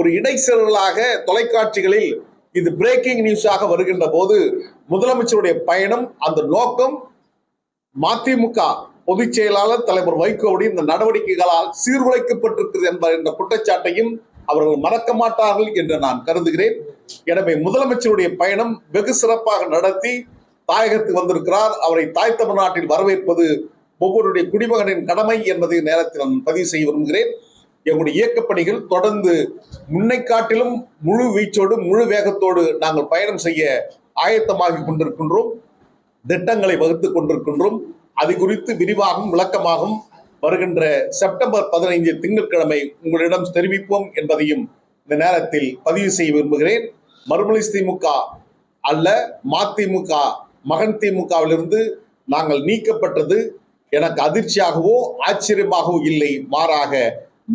ஒரு இடைச்செருகலாக தொலைக்காட்சிகளில் இது பிரேக்கிங் நியூஸாக வருகின்ற போது முதலமைச்சருடைய பயணம், அந்த நோக்கம் மதிமுக பொதுச் செயலாளர் தலைவர் வைகோவுடைய இந்த நடவடிக்கைகளால் சீர்குலைக்கப்பட்டிருக்கிறது என்ற குற்றச்சாட்டையும் அவர்கள் மறக்க மாட்டார்கள் என்று நான் கருதுகிறேன். எனவே முதலமைச்சருடைய பயணம் வெகு சிறப்பாக நடத்தி தாயகத்துக்கு வந்திருக்கிறார். அவரை தாய் தமிழ்நாட்டில் வரவேற்பது ஒவ்வொருடைய குடிமகனின் கடமை என்பதை நேரத்தில் நான் பதிவு செய்ய விரும்புகிறேன். எங்களுடைய இயக்கப்பணிகள் தொடர்ந்து முன்னை காட்டிலும் முழு வீச்சோடு முழு வேகத்தோடு நாங்கள் பயணம் செய்ய ஆயத்தமாகி கொண்டிருக்கின்றோம், திட்டங்களை வகுத்துக் கொண்டிருக்கின்றோம். அது குறித்து விரிவாகவும் விளக்கமாகவும் வருகின்ற செப்டம்பர் 15 திங்கட்கிழமை உங்களிடம் தெரிவிப்போம் என்பதையும் இந்த நேரத்தில் பதிவு செய்ய விரும்புகிறேன். மறுமொழி திமுக அல்ல, மதிமுக மகன் திமுகவிலிருந்து நாங்கள் நீக்கப்பட்டது எனக்கு அதிர்ச்சியாகவோ ஆச்சரியமாகவோ இல்லை, மாறாக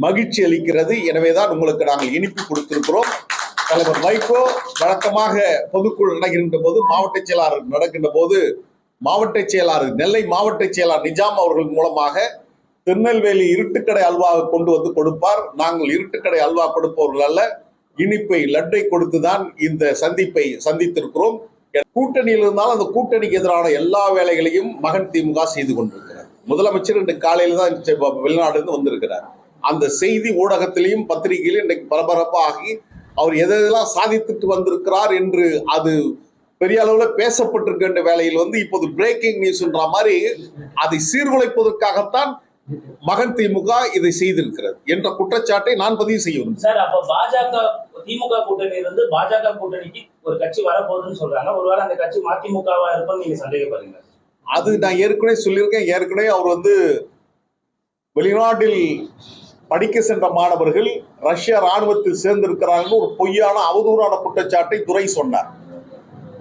மகிழ்ச்சி அளிக்கிறது. எனவேதான் உங்களுக்கு நாங்கள் இனிப்பு கொடுத்திருக்கிறோம். தலைவர் வைகோ வழக்கமாக பொதுக்குழு நடக்கின்ற போது, மாவட்ட செயலாளர் நடக்கின்ற போது, மாவட்ட செயலாளர் நெல்லை மாவட்ட செயலாளர் நிஜாம் அவர்கள் மூலமாக திருநெல்வேலி இருட்டுக்கடை அல்வாவை கொண்டு வந்து கொடுப்பார். நாங்கள் இருட்டுக்கடை அல்வா கொடுப்பவர்கள் அல்ல, இனிப்பை லட்டை கொடுத்துதான் இந்த சந்திப்பை சந்தித்திருக்கிறோம். கூட்டணியில் இருந்தாலும் அந்த கூட்டணிக்கு எதிரான எல்லா வேலைகளையும் மகன் திமுக செய்து கொண்டிருக்கிறார். முதலமைச்சர் இன்று காலையில் தான் வெளிநாடு இருந்து வந்திருக்கிறார். அந்த செய்தி ஊடகத்திலையும் பத்திரிகையிலும் இன்றைக்கு பரபரப்பாகி அவர் எதெல்லாம் சாதித்துட்டு வந்திருக்கிறார் என்று அது பெரிய அளவுல பேசப்பட்டிருக்கின்ற வேலையில் இப்போது பிரேக்கிங் நியூஸ்ன்ற மாதிரி அதை சீர்குலைப்பதற்காகத்தான் மகன் திமுக இதை செய்திருக்கிறது என்ற குற்றச்சாட்டை நான் பதிவு செய்ய சார். அப்ப பாஜக திமுக கூட்டணி இருந்து பாஜக கூட்டணிக்கு ஒரு கட்சி வரப்போகுதுன்னு சொல்றாங்க. ஒருவேளை அந்த கட்சி மதிமுகவா இருப்பான்னு நீங்க சந்தேகப்படுறீங்க? அது நான் ஏற்கனவே சொல்லியிருக்கேன். ஏற்கனவே அவர் வெளிநாட்டில் படிக்க சென்ற மாணவர்கள் ரஷ்ய ராணுவத்தில் சேர்ந்திருக்கிறார்கள் ஒரு பொய்யான அவதூறான குற்றச்சாட்டை துரை சொன்னார்.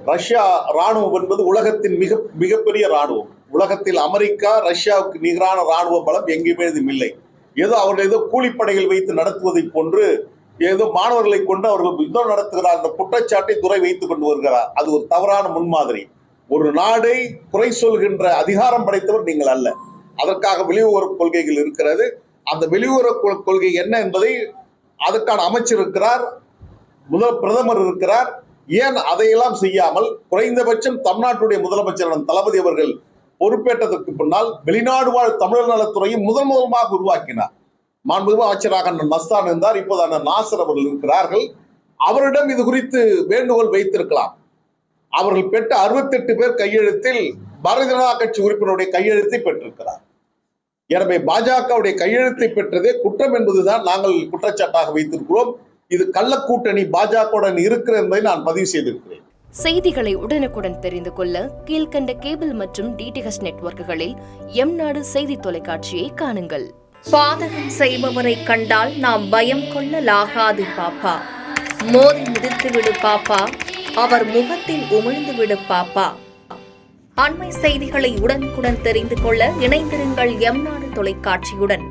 ரஷ்யா ராணுவம் என்பது உலகத்தின் மிகப்பெரிய ராணுவம். உலகத்தில் அமெரிக்கா ரஷ்யாவுக்கு நிகரான ராணுவ பலம் எங்கேயுமே இல்லை. ஏதோ அவர்கள் ஏதோ கூலிப்படைகள் வைத்து நடத்துவதை போன்று ஏதோ மாணவர்களை கொண்டு அவர்கள் யுத்தம் நடத்துகிறார் என்ற குற்றச்சாட்டை துரை வைத்துக் கொண்டு வருகிறார். அது ஒரு தவறான முன்மாதிரி. ஒரு நாடை குறை சொல்கின்ற அதிகாரம் படைத்தவர் நீங்கள் அல்ல. அதற்காக வெளியுறவு கொள்கைகள் இருக்கிறது. அந்த வெளியுறவு கொள்கை என்ன என்பதை அதற்கான அமைச்சர் இருக்கிறார், பிரதமர் இருக்கிறார். ஏன் அதையெல்லாம் செய்யாமல் குறைந்தபட்சம் தமிழ்நாட்டுடைய முதலமைச்சர் தளபதி அவர்கள் பொறுப்பேற்றதற்கு பின்னால் வெளிநாடு வாழ் தமிழர் நலத்துறையும் முதன்முதலாக உருவாக்கினார். மாண்புமிகு அமைச்சராக மஸ்தான் இருந்தார், இப்போது அண்ணன் நாசர் அவர்கள் இருக்கிறார்கள். அவரிடம் இது குறித்து வேண்டுகோள் வைத்திருக்கலாம். அவர்கள் பெற்ற 68 பேர் கையெழுத்தில் பாரதிய ஜனதா கட்சி உறுப்பினருடைய கையெழுத்தை பெற்றிருக்கிறார். எனவே பாஜகவுடைய கையெழுத்தை பெற்றதே குற்றம் என்பதுதான் நாங்கள் குற்றச்சாட்டாக வைத்திருக்கிறோம். இது கள்ளக்கூட்டணி பாஜகவுடன் இருக்கிறது என்பதை நான் பதிவு செய்திருக்கிறேன். செய்திகளை உடனுக்குடன் தெரிந்து கொள்ள கீழ்கண்ட கேபிள் மற்றும் டிடிஎச் நெட்வொர்க்குகளில் எம்நாடு செய்தி தொலைக்காட்சியை காணுங்கள். பாதகம் செய்பவரை கண்டால் நாம் பயம் கொள்ளலாகாது பாப்பா. மோதி மிதித்து விடு பாப்பா, அவர் முகத்தில் உமிழ்ந்து விடு பாப்பா. அண்மை செய்திகளை உடனுக்குடன் தெரிந்து கொள்ள இணைந்திருங்கள் எம்நாடு தொலைக்காட்சியுடன்.